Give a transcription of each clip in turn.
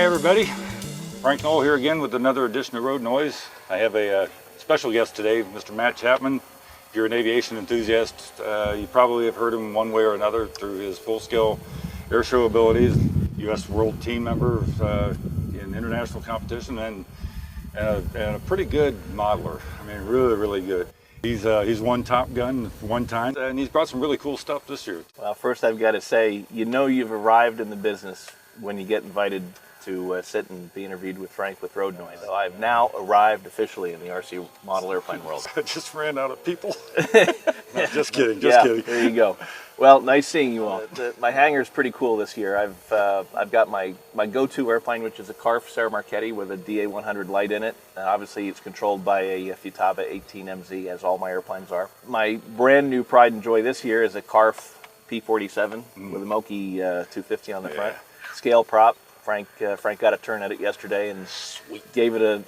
everybody. Frank Noll here again with another edition of Road Noise. I have a special guest today, Mr. Matt Chapman. If you're an aviation enthusiast, you probably have heard him one way or another through his full-scale air show abilities, U.S. World Team member in international competition, and a pretty good modeler. I mean, really good. He's won Top Gun one time, and he's brought some really cool stuff this year. Well, first I've got to say, you know you've arrived in the business when you get invited to sit and be interviewed with Frank with Road Noise. So I've now arrived officially in the RC model airplane world. I just ran out of people. No, just kidding, kidding. There you go. Well, nice seeing you all. My hangar is pretty cool this year. I've got my go-to airplane, which is a Carf Sarah Marchetti with a DA100 light in it. Obviously, it's controlled by a Futaba 18MZ, as all my airplanes are. My brand new pride and joy this year is a Carf P47 with a Moki 250 on the front. Scale prop. Frank got a turn at it yesterday and gave it a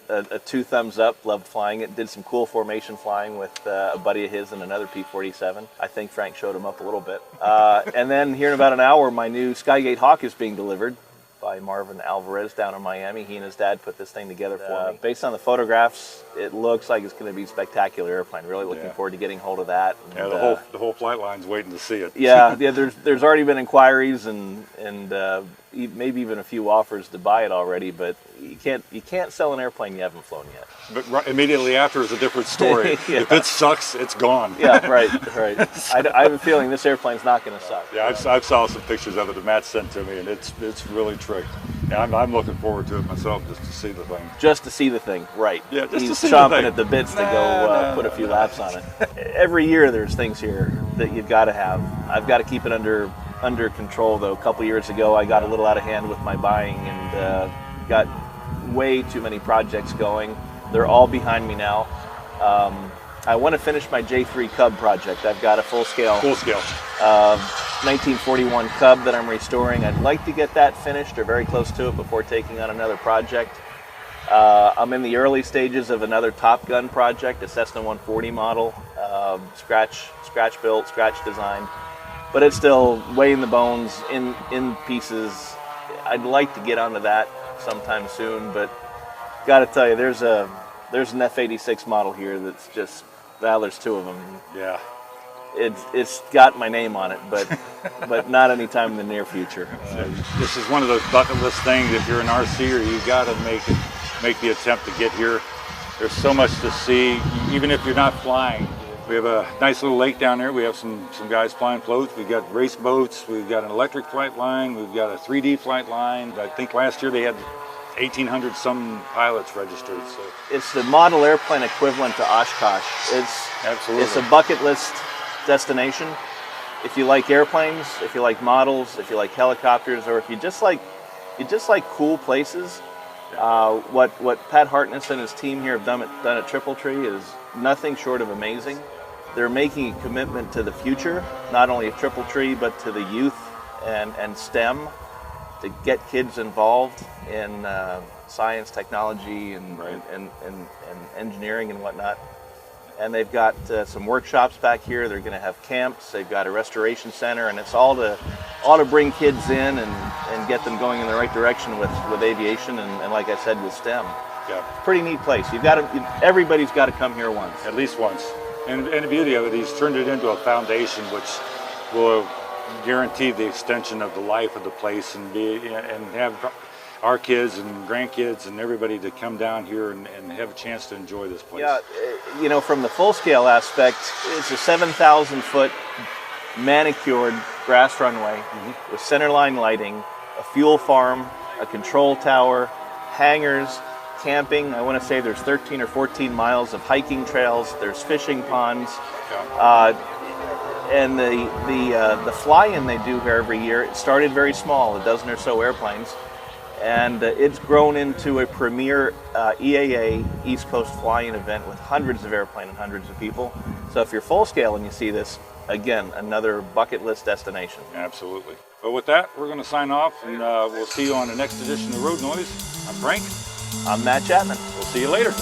2 thumbs up. Loved flying it. Did some cool formation flying with a buddy of his and another P47. I think Frank showed him up a little bit. And then here in about an hour, my new Skygate Hawk is being delivered by Marvin Alvarez down in Miami. He and his dad put this thing together for me. Based on the photographs, it looks like it's going to be a spectacular airplane. Really looking forward to getting hold of that. And, the whole flight line's waiting to see it. Yeah. There's already been inquiries and maybe even a few offers to buy it already, but you can't sell an airplane you haven't flown yet. But immediately after is a different story. If it sucks, it's gone. Yeah, right. I have a feeling this airplane's not going to suck. Yeah, I've saw some pictures of it that Matt sent to me, and it's really tricked. Yeah, I'm looking forward to it myself, just to see the thing. Just to see the thing, right? Yeah, just He's to see chomping the thing. at the bits to go put a few laps on it. Every year there's things here that you've got to have. I've got to keep it under control, though. A couple years ago, I got a little out of hand with my buying and got way too many projects going. They're all behind me now. I want to finish my J3 Cub project. I've got a full-scale 1941 Cub that I'm restoring. I'd like to get that finished or very close to it before taking on another project. I'm in the early stages of another Top Gun project, a Cessna 140 model, scratch built, scratch designed. But it's still way in the bones, in pieces. I'd like to get onto that sometime soon, but got to tell you, there's an F-86 model here that's just, well, there's 2 of them. Yeah. It's got my name on it, but not anytime in the near future. This is one of those bucket list things. If you're an RCer, you got to make the attempt to get here. There's so much to see, even if you're not flying. We have a nice little lake down there. We have some guys flying floats. We've got race boats. We've got an electric flight line. We've got a 3D flight line. I think last year they had 1,800 some pilots registered. So it's the model airplane equivalent to Oshkosh. It's a bucket list destination. If you like airplanes, if you like models, if you like helicopters, or if you just like cool places, what Pat Hartness and his team here have done at Triple Tree is nothing short of amazing. They're making a commitment to the future, not only of Triple Tree, but to the youth and STEM, to get kids involved in science, technology, and engineering and whatnot. And they've got some workshops back here. They're going to have camps. They've got a restoration center, and it's all to bring kids in and get them going in the right direction with aviation and like I said, with STEM. Yeah. Pretty neat place. Everybody's got to come here once. At least once. And the beauty of it, he's turned it into a foundation which will guarantee the extension of the life of the place and have our kids and grandkids and everybody to come down here and have a chance to enjoy this place. Yeah, from the full-scale aspect, it's a 7,000-foot manicured grass runway with centerline lighting, a fuel farm, a control tower, hangars, camping. I want to say there's 13 or 14 miles of hiking trails. There's fishing ponds. And the fly-in they do here every year, it started very small, a dozen or so airplanes. And it's grown into a premier EAA East Coast fly-in event with hundreds of airplanes and hundreds of people. So if you're full-scale and you see this, again, another bucket list destination. Absolutely. But with that, we're going to sign off, and we'll see you on the next edition of Road Noise. I'm Frank. I'm Matt Chapman. We'll see you later.